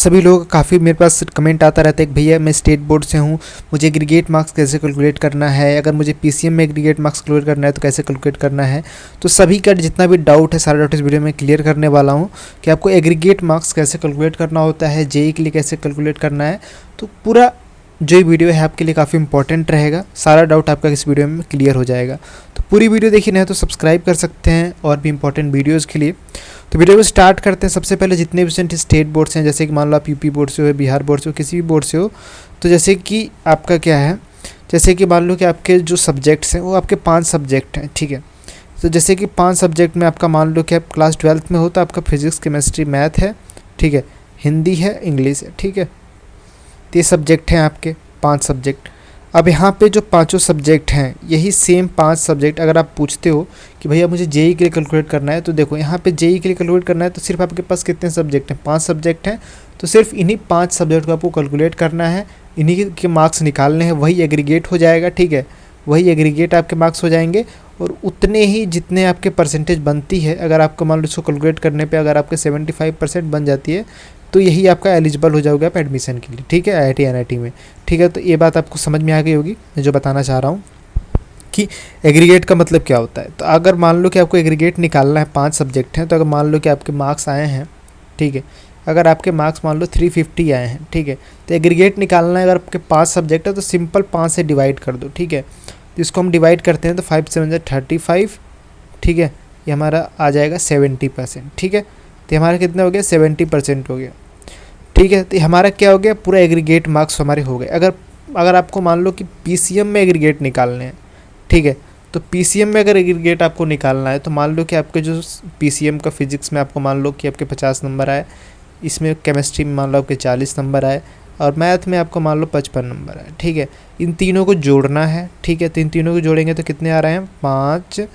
सभी लोग काफ़ी मेरे पास कमेंट आता रहता है कि भैया मैं स्टेट बोर्ड से हूँ, मुझे एग्रीगेट मार्क्स कैसे कैलकुलेट करना है, अगर मुझे पीसीएम में एग्रीगेट मार्क्स कैलकुलेट करना है तो कैसे कैलकुलेट करना है। तो सभी का जितना भी डाउट है सारा डाउट इस वीडियो में क्लियर करने वाला हूँ कि आपको एग्रीगेट मार्क्स कैसे कैलकुलेट करना होता है, जेई के लिए कैसे कैलकुलेट करना है। तो पूरा जो ये वीडियो है आपके लिए काफ़ी इंपॉर्टेंट रहेगा, सारा डाउट आपका इस वीडियो में क्लियर हो जाएगा। तो पूरी वीडियो देखी नहीं तो सब्सक्राइब कर सकते हैं और भी इंपॉर्टेंट वीडियोज़ के लिए। तो वीडियो को स्टार्ट करते हैं। सबसे पहले जितने भी स्टेट बोर्ड्स हैं, जैसे कि मान लो आप यूपी बोर्ड से हो, बिहार बोर्ड से हो, किसी भी बोर्ड से हो, तो जैसे कि आपका क्या है, जैसे कि मान लो कि आपके जो सब्जेक्ट्स हैं वो आपके 5 सब्जेक्ट हैं, ठीक है। तो जैसे कि 5 सब्जेक्ट में आपका मान लो कि आप क्लास 12th में हो तो आपका फिजिक्स, केमिस्ट्री, मैथ है, ठीक है, हिंदी है, इंग्लिश है, ठीक है। तो ये सब्जेक्ट हैं आपके 5 सब्जेक्ट। अब यहाँ पे जो पांचों सब्जेक्ट हैं यही सेम 5 सब्जेक्ट अगर आप पूछते हो कि भैया मुझे जेई के लिए कैलकुलेट करना है, तो देखो यहाँ पे जेई के लिए कैलकुलेट करना है तो सिर्फ आपके पास कितने सब्जेक्ट हैं, 5 सब्जेक्ट हैं। तो सिर्फ इन्हीं 5 सब्जेक्ट को आपको कैलकुलेट करना है, इन्हीं के मार्क्स निकालने हैं, वही एग्रीगेट हो जाएगा, ठीक है। वही एग्रीगेट आपके मार्क्स हो जाएंगे और उतने ही जितने आपके परसेंटेज बनती है, अगर आपको मान लो इसको कैलकुलेट करने पे अगर आपके 75% बन जाती है तो यही आपका एलिजिबल हो जाओगे आप एडमिशन के लिए, ठीक है, आईआईटी एनआईटी में, ठीक है। तो ये बात आपको समझ में आ गई होगी मैं जो बताना चाह रहा हूँ कि एग्रीगेट का मतलब क्या होता है। तो अगर मान लो कि आपको एग्रीगेट निकालना है, 5 सब्जेक्ट हैं, तो अगर मान लो कि आपके मार्क्स आए हैं, ठीक है, अगर आपके मार्क्स मान लो 350 आए हैं, ठीक है, तो एग्रीगेट निकालना है। अगर आपके 5 सब्जेक्ट है तो सिंपल 5 से डिवाइड कर दो, ठीक है। तो इसको हम डिवाइड करते हैं तो 5 7 35, ठीक है, ये हमारा आ जाएगा 70%, ठीक है। तो हमारा कितना हो गया, 70% हो गया, ठीक है। तो हमारा क्या हो गया, पूरा एग्रीगेट मार्क्स हमारे हो गए। अगर आपको मान लो कि पीसीएम में एग्रीगेट निकालने हैं, ठीक है, तो पीसीएम में अगर एग्रीगेट आपको निकालना है तो मान लो कि आपके जो पीसीएम का फिजिक्स में आपको मान लो कि आपके 50 नंबर आए, इसमें केमिस्ट्री में मान लो आपके 40 नंबर आए और मैथ में आपको मान लो 55 नंबर आए, ठीक है। इन तीनों को जोड़ना है, ठीक है। तो इन तीनों को जोड़ेंगे तो कितने आ रहे हैं, 5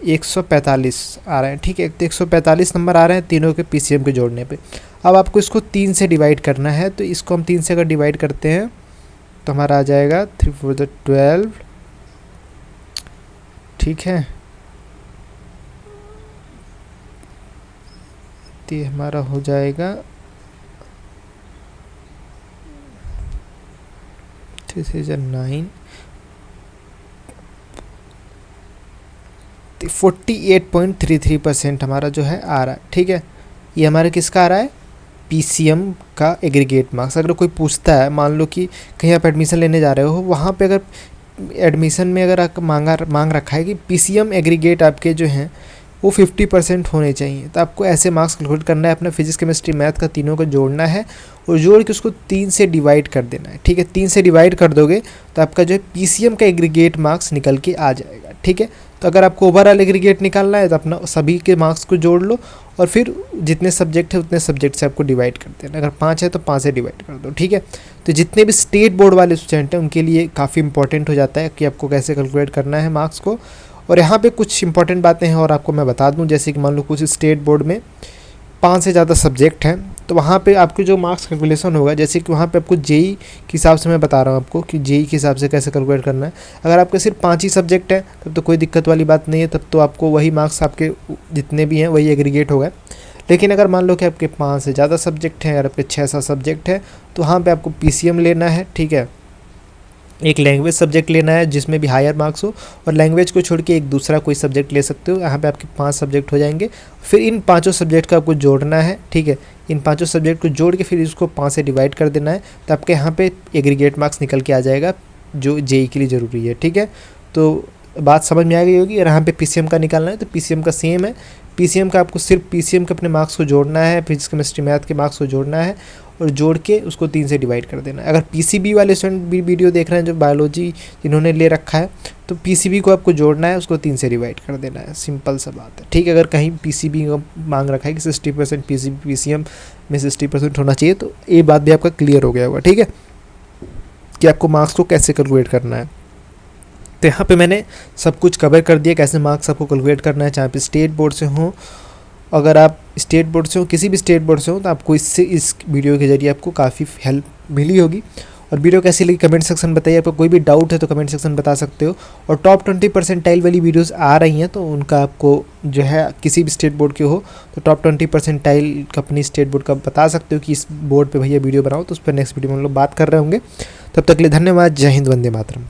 145 आ रहे हैं, ठीक है। तो 145 नंबर आ रहे हैं तीनों के पीसीएम के जोड़ने पे। अब आपको इसको 3 से डिवाइड करना है, तो इसको हम 3 से अगर डिवाइड करते हैं तो हमारा आ जाएगा 3 4 12, ठीक है। तो हमारा हो जाएगा 9 48.33% हमारा जो है आ रहा है, ठीक है। ये हमारा किसका आ रहा है, पीसीएम का एग्रीगेट मार्क्स। अगर कोई पूछता है, मान लो कि कहीं आप एडमिशन लेने जा रहे हो, वहाँ पे अगर एडमिशन में अगर आप मांग रखा है कि पीसीएम एग्रीगेट आपके जो हैं वो 50% होने चाहिए, तो आपको ऐसे मार्क्स कैलकुलेट करना है, अपना फिजिक्स, केमिस्ट्री, मैथ का तीनों को जोड़ना है और जोड़ के उसको 3 से डिवाइड कर देना है, ठीक है। 3 से डिवाइड कर दोगे तो आपका जो है पीसीएम का एग्रीगेट मार्क्स निकल के आ जाएगा, ठीक है। तो अगर आपको ओवरऑल एग्रीगेट निकालना है तो अपना सभी के मार्क्स को जोड़ लो और फिर जितने सब्जेक्ट है उतने सब्जेक्ट से आपको डिवाइड कर देना। अगर 5 है तो 5 से डिवाइड कर दो, ठीक है। तो जितने भी स्टेट बोर्ड वाले स्टूडेंट हैं उनके लिए काफ़ी इंपॉर्टेंट हो जाता है कि आपको कैसे कैलकुलेट करना है मार्क्स को। और यहाँ पे कुछ इंपॉर्टेंट बातें हैं और आपको मैं बता दूँ, जैसे कि मान लो कुछ स्टेट बोर्ड में 5 से ज़्यादा सब्जेक्ट हैं, तो वहाँ पे आपके जो मार्क्स कैलकुलेशन होगा, जैसे कि वहाँ पे आपको जेई के हिसाब से मैं बता रहा हूँ आपको कि जेई के हिसाब से कैसे कैलकुलेट करना है। अगर आपके सिर्फ 5 ही सब्जेक्ट है तब तो कोई दिक्कत वाली बात नहीं है, तब तो आपको वही मार्क्स आपके जितने भी हैं वही एग्रीगेट होगा। लेकिन अगर मान लो कि आपके 5 से ज़्यादा सब्जेक्ट हैं और आपके 6-7 सब्जेक्ट है तो वहाँ पर आपको पीसीएम लेना है, ठीक है। एक लैंग्वेज सब्जेक्ट लेना है जिसमें भी हायर मार्क्स हो, और लैंग्वेज को छोड़ के एक दूसरा कोई सब्जेक्ट ले सकते हो। यहाँ पे आपके 5 सब्जेक्ट हो जाएंगे। फिर इन 5 सब्जेक्ट को आपको जोड़ना है, ठीक है। इन 5 सब्जेक्ट को जोड़ के फिर इसको 5 से डिवाइड कर देना है, तो आपके यहाँ पे एग्रीगेट मार्क्स निकल के आ जाएगा जो जेई के लिए ज़रूरी है, ठीक है। तो बात समझ में आ गई होगी। और यहाँ पे पीसीएम का निकालना है तो पीसीएम का सेम है, पीसीएम का आपको सिर्फ पीसीएम के अपने मार्क्स को जोड़ना है, फिजिक्स, केमिस्ट्री, मैथ के मार्क्स को जोड़ना है और जोड़ के उसको 3 से डिवाइड कर देना है। अगर पीसीबी वाले स्टूडेंट भी वीडियो देख रहे हैं जो बायोलॉजी जिन्होंने ले रखा है, तो पीसीबी को आपको जोड़ना है, उसको 3 से डिवाइड कर देना है, सिंपल सा बात है, ठीक है। अगर कहीं पीसीबी का मांग रखा है कि 60% पीसीएम में 60% होना चाहिए, तो ये बात भी आपका क्लियर हो गया होगा, ठीक है, कि आपको मार्क्स को कैसे कैलकुलेट करना है। तो यहाँ पे मैंने सब कुछ कवर कर दिया कैसे मार्क्स आपको कैलकुलेट करना है, चाहे पे स्टेट बोर्ड से हो। अगर आप स्टेट बोर्ड से हो, किसी भी स्टेट बोर्ड से हो, तो आपको इस वीडियो के ज़रिए आपको काफ़ी हेल्प मिली होगी। और वीडियो कैसी लगी कमेंट सेक्शन बताइए। आपको कोई भी डाउट है तो कमेंट सेक्शन बता सकते हो। और टॉप 20 परसेंटाइल वाली वीडियोस आ रही हैं, तो उनका आपको जो है किसी भी स्टेट बोर्ड के हो तो टॉप 20 परसेंटाइल अपनी स्टेट बोर्ड का बता सकते हो कि इस बोर्ड पे भैया वीडियो बनाओ, तो उस पर नेक्स्ट वीडियो में हम लोग बात कर रहे होंगे। तब तक के लिए धन्यवाद। जय हिंद, वंदे मातरम।